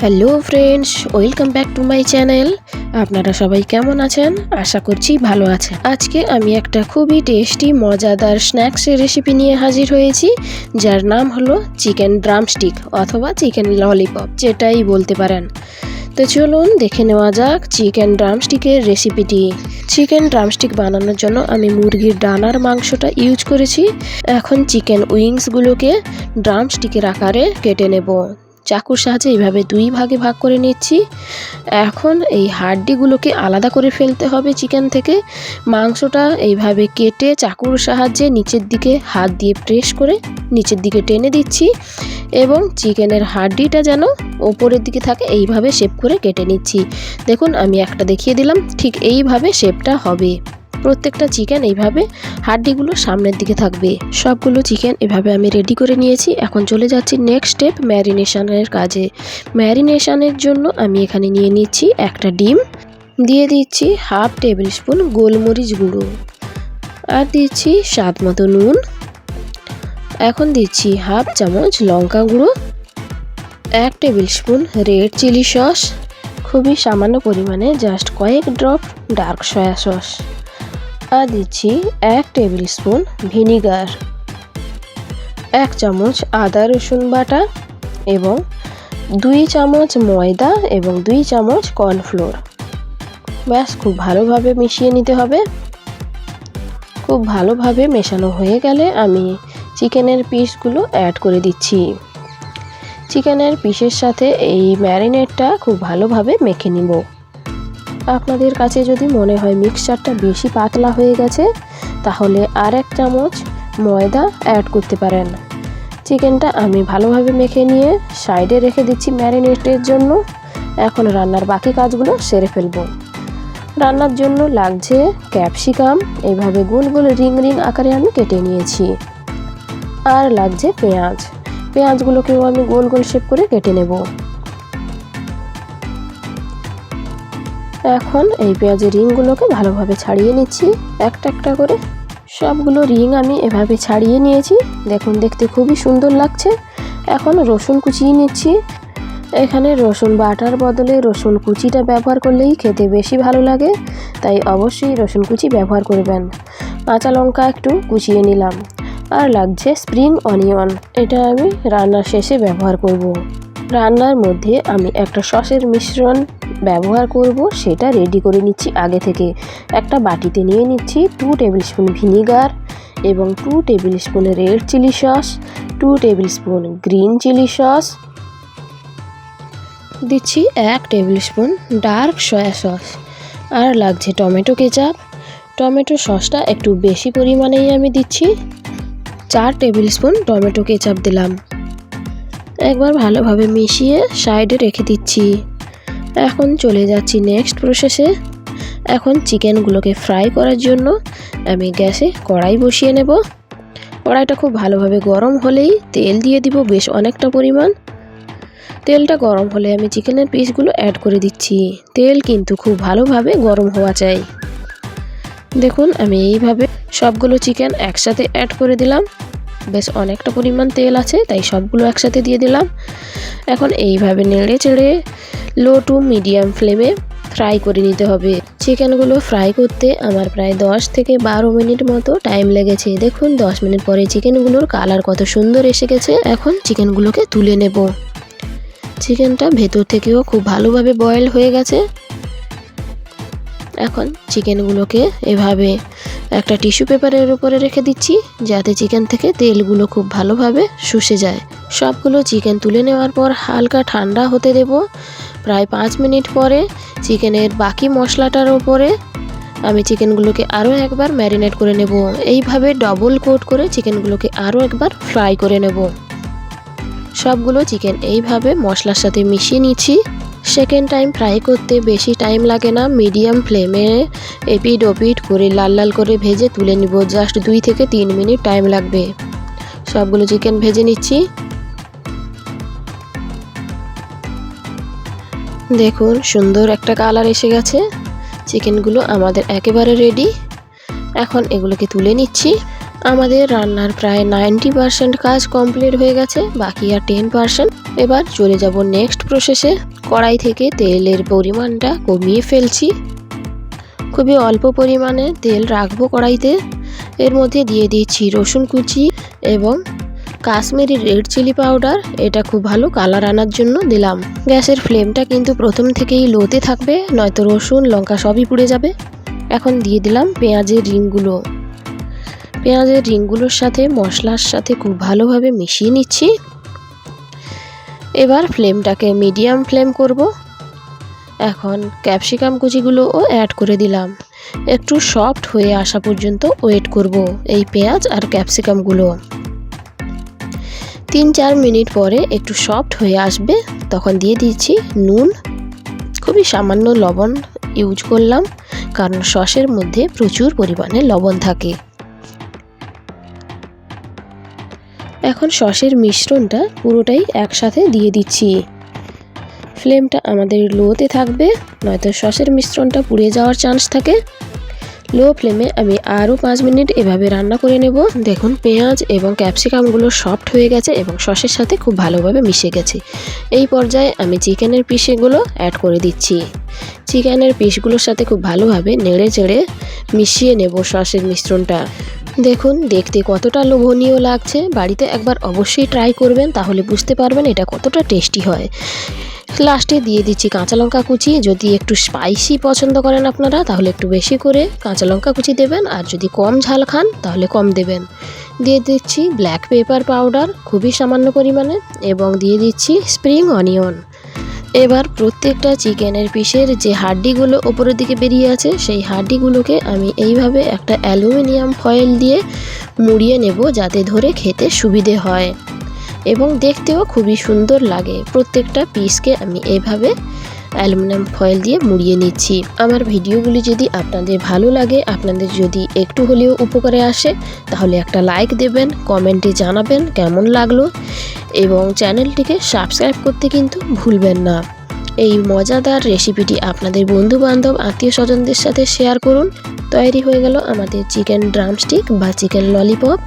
Hello friends, welcome back to my channel. আপনারা সবাই কেমন আছেন? আশা করছি ভালো আছেন। আজকে আমি একটা খুবই টেস্টি মজাদার স্ন্যাক্সের রেসিপি নিয়ে হাজির হয়েছি, যার নাম হলো চিকেন ড্রামস্টিক অথবা চিকেন ললিপপ, যেটাই বলতে পারেন। তো চলুন দেখে নেওয়া যাক চিকেন ড্রামস্টিকের রেসিপিটি। চিকেন ড্রামস্টিক বানানোর জন্য আমি মুরগির ডানার মাংসটা ইউজ করেছি। এখন চিকেন উইংসগুলোকে ড্রামস্টিকের আকারে কেটে নেব। চাকুর সাহায্যে এইভাবে দুই ভাগে ভাগ করে নিচ্ছি। এখন এই হাড্ডিগুলোকে আলাদা করে ফেলতে হবে চিকেন থেকে। মাংসটা এইভাবে কেটে চাকুর সাহায্যে নিচের দিকে হাত দিয়ে প্রেস করে নিচের দিকে টেনে দিচ্ছি এবং চিকেনের হাড্ডিটা যেন ওপরের দিকে থাকে এইভাবে শেপ করে কেটে নিচ্ছি। দেখুন, আমি একটা দেখিয়ে দিলাম, ঠিক এইভাবে শেপটা হবে। প্রত্যেকটা চিকেন এইভাবে হাড্ডিগুলো সামনের দিকে থাকবে। সবগুলো চিকেন এভাবে আমি রেডি করে নিয়েছি। এখন চলে যাচ্ছি নেক্সট স্টেপ, ম্যারিনেশনের কাজে। ম্যারিনেশনের জন্য আমি এখানে নিয়ে নিচ্ছি একটা ডিম, দিয়ে দিচ্ছি হাফ টেবিল স্পুন গোলমরিচ গুঁড়ো, আর দিচ্ছি স্বাদ মতো নুন। এখন দিচ্ছি হাফ চামচ লঙ্কা গুঁড়ো, 1 tablespoon red chilli sauce, খুবই সামান্য পরিমাণে জাস্ট কয়েক ড্রপ ডার্ক সয়া সস, আর দিচ্ছি 1 টেবিল স্পুন ভিনিগার, 1 চামচ আদা রসুন বাটা এবং 2 চামচ ময়দা এবং 2 চামচ কর্নফ্লোর। ব্যাস, খুব ভালোভাবে মিশিয়ে নিতে হবে। খুব ভালোভাবে মেশানো হয়ে গেলে আমি চিকেনের পিসগুলো অ্যাড করে দিচ্ছি। চিকেনের পিসের সাথে এই ম্যারিনেটটা খুব ভালোভাবে মেখে নিব। আপনাদের কাছে যদি মনে হয় মিক্সচারটা বেশি পাতলা হয়ে গেছে, তাহলে আর 1 চামচ ময়দা অ্যাড করতে পারেন। চিকেনটা আমি ভালোভাবে মেখে নিয়ে সাইডে রেখে দিচ্ছি ম্যারিনেটের জন্য। এখন রান্নার বাকি কাজগুলো সেরে ফেলব। রান্নার জন্য লাগছে ক্যাপসিকাম, এইভাবে গোল গোল রিং রিং আকারে আমি কেটে নিয়েছি। আর লাগছে পেঁয়াজ, পেঁয়াজগুলোকেও আমি গোল গোল শেপ করে কেটে নেব। এখন এই পেঁয়াজের রিংগুলোকে ভালোভাবে ছাড়িয়ে নিচ্ছি একটা একটা করে। সবগুলো রিং আমি এভাবে ছাড়িয়ে নিয়েছি। দেখুন, দেখতে খুবই সুন্দর লাগছে। এখন রসুন কুচিয়ে নিচ্ছি। এখানে রসুন বাটার বদলে রসুন কুচিটা ব্যবহার করলেই খেতে বেশি ভালো লাগে, তাই অবশ্যই রসুন কুচি ব্যবহার করবেন। কাঁচা লঙ্কা একটু কুচিয়ে নিলাম। আর লাগছে স্প্রিং অনিয়ন, এটা আমি রান্নার শেষে ব্যবহার করব। রান্নার মধ্যে আমি একটা সসের মিশ্রণ ব্যবহার করব, সেটা রেডি করে নিচ্ছি আগে থেকে। একটা বাটিতে নিয়ে নিচ্ছি 2 টেবিল স্পুন ভিনিগার এবং 2 tablespoon red chilli sauce, 2 tablespoon green chilli sauce, দিচ্ছি 1 tablespoon dark soya sauce, আর লাগছে টমেটো কেচাপ। টমেটো সসটা একটু বেশি পরিমাণেই আমি দিচ্ছি, 4 টেবিল স্পুন টমেটো কেচাপ দিলাম। একবার ভালোভাবে মিশিয়ে সাইডে রেখে দিচ্ছি। এখন চলে যাচ্ছি নেক্সট প্রসেসে। এখন চিকেনগুলোকে ফ্রাই করার জন্য আমি গ্যাসে কড়াই বসিয়ে নেব। কড়াইটা খুব ভালোভাবে গরম হলেই তেল দিয়ে দিব বেশ অনেকটা পরিমাণ। তেলটা গরম হলে আমি চিকেনের পিসগুলো অ্যাড করে দিচ্ছি। তেল কিন্তু খুব ভালোভাবে গরম হওয়া চাই। দেখুন, আমি এইভাবে সবগুলো চিকেন একসাথে অ্যাড করে দিলাম। বেশ অনেকটা পরিমাণ তেল আছে, তাই সবগুলো একসাথে দিয়ে দিলাম। এখন এইভাবে নেড়ে চেড়ে লো টু মিডিয়াম ফ্লেমে ফ্রাই করে নিতে হবে। চিকেনগুলো ফ্রাই করতে আমার প্রায় 10 থেকে 12 মিনিট মতো টাইম লেগেছে। দেখুন, 10 মিনিট পরে চিকেনগুলোর কালার কত সুন্দর এসে গেছে। এখন চিকেনগুলোকে তুলে নেব। চিকেনটা ভেতর থেকেও খুব ভালোভাবে বয়েল হয়ে গেছে। এখন চিকেনগুলোকে এভাবে একটা টিস্যু পেপারের উপরে রেখে দিচ্ছি, যাতে চিকেন থেকে তেলগুলো খুব ভালোভাবে শুষে যায়। সবগুলো চিকেন তুলে নেওয়ার পর হালকা ঠান্ডা হতে দেব। প্রায় 5 মিনিট পরে চিকেনের বাকি মশলাটার উপরে আমি চিকেনগুলোকে আরও একবার ম্যারিনেট করে নেব। এইভাবে ডবল কোট করে চিকেনগুলোকে আরও একবার ফ্রাই করে নেব। সবগুলো চিকেন এইভাবে মশলার সাথে মিশিয়ে নিচ্ছি। সেকেন্ড টাইম ফ্রাই করতে বেশি টাইম লাগে না। মিডিয়াম ফ্লেমে এপিড ওপিড করে লাল লাল করে ভেজে তুলে নিব। জাস্ট 2 থেকে 3 মিনিট টাইম লাগবে। সবগুলো চিকেন ভেজে নিচ্ছি। দেখুন, সুন্দর একটা কালার এসে গেছে। চিকেনগুলো আমাদের একেবারে রেডি। এখন এগুলোকে তুলে নিচ্ছি। আমাদের রান্নার প্রায় 90% কাজ কমপ্লিট হয়ে গেছে, বাকি আর 10%। এবার চলে যাব নেক্সট প্রসেসে কড়াই থেকে তেলের পরিমাণটা কমিয়ে ফেলছি। খুবই অল্প পরিমাণে তেল রাখবো কড়াইতে। এর মধ্যে দিয়ে দিচ্ছি রসুন কুচি এবং কাশ্মীরি রেড চিলি পাউডার। এটা খুব ভালো কালার আনার জন্য দিলাম। গ্যাসের ফ্লেমটা কিন্তু প্রথম থেকেই লোতে থাকবে, নয়তো রসুন লঙ্কা সবই পুড়ে যাবে। এখন দিয়ে দিলাম পেঁয়াজের রিংগুলো। পেঁয়াজের রিংগুলোর সাথে মশলার সাথে খুব ভালোভাবে মিশিয়ে নিচ্ছি। এবার ফ্লেমটাকে মিডিয়াম ফ্লেম করব। এখন ক্যাপসিকাম কুচিগুলোও অ্যাড করে দিলাম। একটু সফট হয়ে আসা পর্যন্ত ওয়েট করব এই পেঁয়াজ আর ক্যাপসিকামগুলো। 3-4 মিনিট পরে একটু সফট হয়ে আসবে, তখন দিয়ে দিচ্ছি নুন। খুবই সামান্য লবণ ইউজ করলাম, কারণ সসের মধ্যে প্রচুর পরিমাণে লবণ থাকে। এখন সসের মিশ্রণটা পুরোটাই একসাথে দিয়ে দিচ্ছি। ফ্লেমটা আমাদের লোতে থাকবে, নয়তো সসের মিশ্রণটা পুড়ে যাওয়ার চান্স থাকে। লো ফ্লেমে আমি আরও 5 মিনিট এভাবে রান্না করে নেব। দেখুন পেঁয়াজ এবং ক্যাপসিকামগুলো সফট হয়ে গেছে এবং সসের সাথে খুব ভালোভাবে মিশে গেছে। এই পর্যায়ে আমি চিকেনের পিসগুলো অ্যাড করে দিচ্ছি। চিকেনের পিসগুলোর সাথে খুব ভালোভাবে নেড়ে চেড়ে মিশিয়ে নেব সসের মিশ্রণটা। দেখুন দেখতে কতটা লোভনীয় লাগছে। বাড়িতে একবার অবশ্যই ট্রাই করবেন, তাহলে বুঝতে পারবেন এটা কতটা টেস্টি হয়। লাস্টে দিয়ে দিচ্ছি কাঁচা লঙ্কা কুচি। যদি একটু স্পাইসি পছন্দ করেন আপনারা, তাহলে একটু বেশি করে কাঁচা লঙ্কা কুচি দেবেন, আর যদি কম ঝাল খান তাহলে কম দেবেন। দিয়ে দিচ্ছি ব্ল্যাক পেপার পাউডার খুবই সামান্য পরিমাণে, এবং দিয়ে দিচ্ছি স্প্রিং অনিয়ন। এবার প্রত্যেকটা চিকেনের পিসের যে হাড্ডিগুলো ওপরের দিকে বেরিয়ে আছে, সেই হাড্ডিগুলোকে আমি এইভাবে একটা অ্যালুমিনিয়াম ফয়েল দিয়ে মুড়িয়ে নেব, যাতে ধরে খেতে সুবিধে হয় এবং দেখতেও খুবই সুন্দর লাগে। প্রত্যেকটা পিসকে আমি এইভাবে অ্যালুমিনিয়াম ফয়েল দিয়ে মুড়িয়ে নিচ্ছি। আমার ভিডিওগুলি যদি আপনাদের ভালো লাগে, আপনাদের যদি একটু হলেও উপকারে আসে, তাহলে একটা লাইক দেবেন, কমেন্টে জানাবেন কেমন লাগলো, এবং চ্যানেলটিকে সাবস্ক্রাইব করতে কিন্তু ভুলবেন না। এই মজাদার রেসিপিটি আপনাদের বন্ধুবান্ধব আত্মীয় স্বজনদের সাথে শেয়ার করুন। তৈরি হয়ে গেল আমাদের চিকেন ড্রামস্টিক বা চিকেন ললিপপ।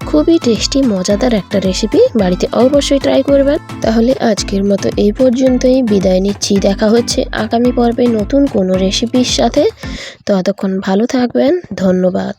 খুবই টেস্টি মজাদার একটা রেসিপি, বাড়িতে অবশ্যই ট্রাই করবেন। তাহলে আজকের মতো এই পর্যন্তই বিদায় নিচ্ছি। দেখা হচ্ছে আগামী পর্বে নতুন কোনো রেসিপির সাথে। ততক্ষণ ভালো থাকবেন। ধন্যবাদ।